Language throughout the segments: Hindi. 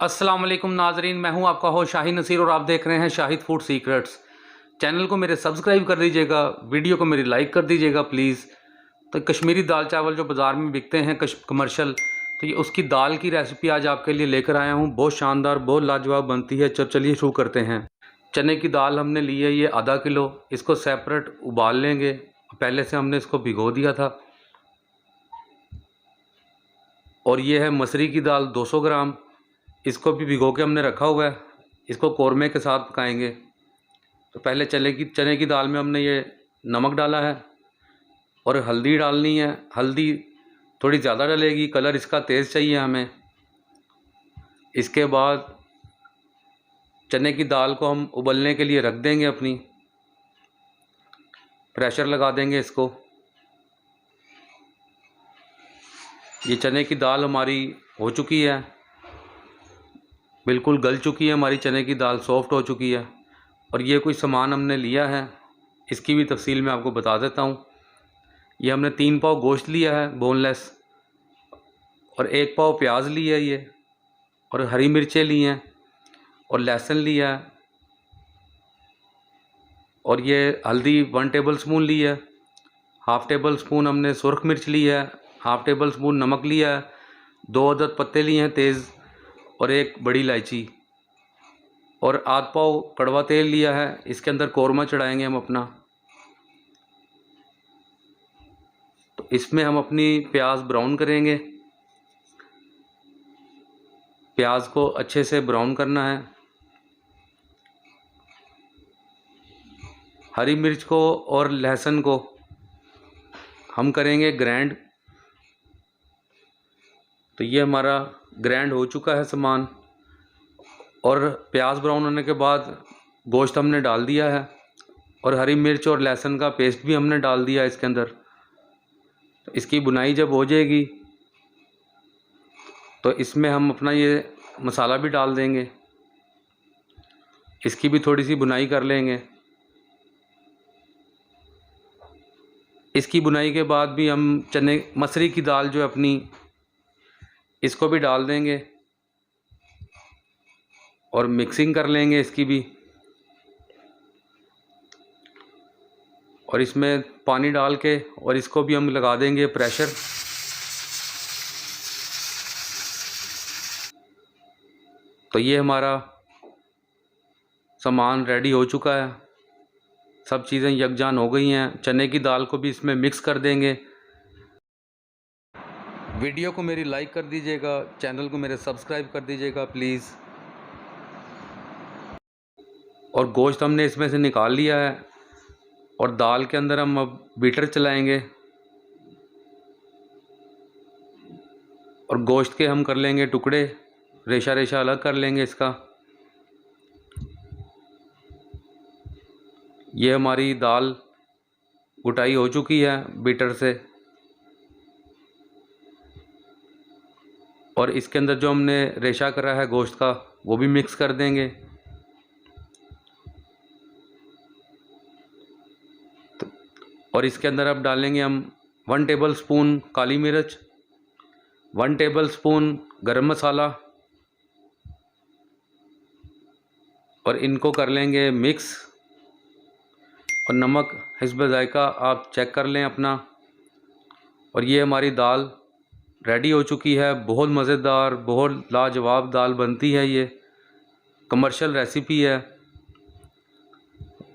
अस्सलाम वालेकुम नाजरीन, मैं हूं आपका होस्ट शाहिद नसीर और आप देख रहे हैं शाहिद फूड सीक्रेट्स। चैनल को मेरे सब्सक्राइब कर दीजिएगा, वीडियो को मेरी लाइक कर दीजिएगा प्लीज़। तो कश्मीरी दाल चावल जो बाज़ार में बिकते हैं कमर्शियल, तो ये उसकी दाल की रेसिपी आज आपके लिए लेकर आया हूं। बहुत शानदार, बहुत लाजवाब बनती है। चलिए शुरू करते हैं। चने की दाल हमने ली है ये आधा किलो। इसको सेपरेट उबाल लेंगे। पहले से हमने इसको भिगो दिया था। और ये है मसरी की दाल 200 ग्राम। इसको भी भिगो के हमने रखा हुआ है। इसको कौरमे के साथ पकाएंगे। तो पहले चने की दाल में हमने ये नमक डाला है और हल्दी डालनी है। हल्दी थोड़ी ज़्यादा डलेगी, कलर इसका तेज़ चाहिए हमें। इसके बाद चने की दाल को हम उबलने के लिए रख देंगे। अपनी प्रेशर लगा देंगे इसको। ये चने की दाल हमारी हो चुकी है, बिल्कुल गल चुकी है हमारी चने की दाल, सॉफ्ट हो चुकी है। और ये कोई सामान हमने लिया है, इसकी भी तफसील मैं आपको बता देता हूँ। ये हमने 3 पाव गोश्त लिया है बोनलेस, और 1 पाव प्याज लिया है ये, और हरी मिर्चें ली हैं, और लहसुन लिया है, और ये हल्दी 1 टेबल स्पून ली है। हाफ़ टेबल स्पून हमने सुरख मिर्च ली है। हाफ़ टेबल स्पून नमक लिया है। 2 अदद पत्ते लिए हैं तेज़, और 1 बड़ी इलायची, और आध पाव कड़वा तेल लिया है। इसके अंदर कौरमा चढ़ाएंगे हम अपना। तो इसमें हम अपनी प्याज ब्राउन करेंगे। प्याज को अच्छे से ब्राउन करना है। हरी मिर्च को और लहसुन को हम करेंगे ग्राइंड। तो ये हमारा ग्राइंड हो चुका है सामान। और प्याज ब्राउन होने के बाद गोश्त हमने डाल दिया है, और हरी मिर्च और लहसुन का पेस्ट भी हमने डाल दिया है इसके अंदर। तो इसकी बुनाई जब हो जाएगी तो इसमें हम अपना ये मसाला भी डाल देंगे। इसकी भी थोड़ी सी बुनाई कर लेंगे। इसकी बुनाई के बाद भी हम मसरी की दाल जो अपनी, इसको भी डाल देंगे और मिक्सिंग कर लेंगे इसकी भी। और इसमें पानी डाल के और इसको भी हम लगा देंगे प्रेशर। तो ये हमारा सामान रेडी हो चुका है। सब चीज़ें यकजान हो गई हैं। चने की दाल को भी इसमें मिक्स कर देंगे। वीडियो को मेरी लाइक कर दीजिएगा, चैनल को मेरे सब्सक्राइब कर दीजिएगा प्लीज़। और गोश्त हमने इसमें से निकाल लिया है, और दाल के अंदर हम अब बीटर चलाएंगे, और गोश्त के हम कर लेंगे टुकड़े, रेशा रेशा अलग कर लेंगे इसका। ये हमारी दाल कुटाई हो चुकी है बीटर से। और इसके अंदर जो हमने रेशा करा है गोश्त का, वो भी मिक्स कर देंगे। और इसके अंदर अब डालेंगे हम 1 टेबल स्पून काली मिर्च, 1 टेबल स्पून गरम मसाला, और इनको कर लेंगे मिक्स। और नमक हिस्ब ज़ायक़ा आप चेक कर लें अपना। और ये हमारी दाल रेडी हो चुकी है। बहुत मज़ेदार, बहुत लाजवाब दाल बनती है। ये कमर्शियल रेसिपी है।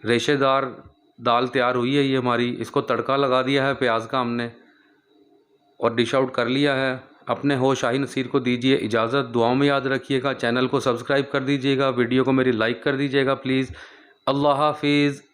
रेशेदार दाल तैयार हुई है ये हमारी। इसको तड़का लगा दिया है प्याज का हमने, और डिश आउट कर लिया है। अपने हो शाहिद नसीर को दीजिए इजाज़त। दुआओं में याद रखिएगा। चैनल को सब्सक्राइब कर दीजिएगा, वीडियो को मेरी लाइक कर दीजिएगा प्लीज़। अल्लाह हाफिज़।